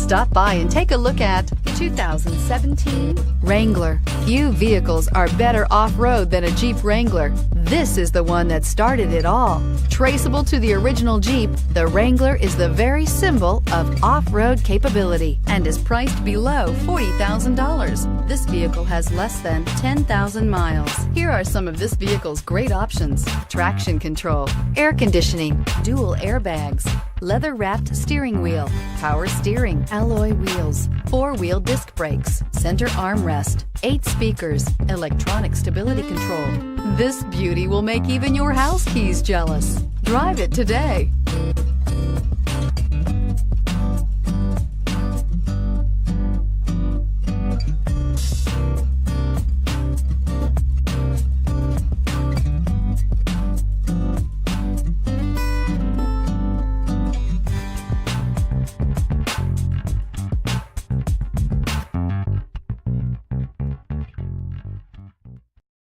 Stop by and take a look at 2017 Wrangler. Few vehicles are better off-road than a Jeep Wrangler. This is the one that started it all. Traceable to the original Jeep, the Wrangler is the very symbol of off-road capability and is priced below $40,000. This vehicle has less than 10,000 miles. Here are some of this vehicle's great options: traction control, air conditioning, dual airbags, leather-wrapped steering wheel, power steering, alloy wheels, four-wheel disc brakes, center armrest, 8 speakers, electronic stability control. This beauty will make even your house keys jealous. Drive it today.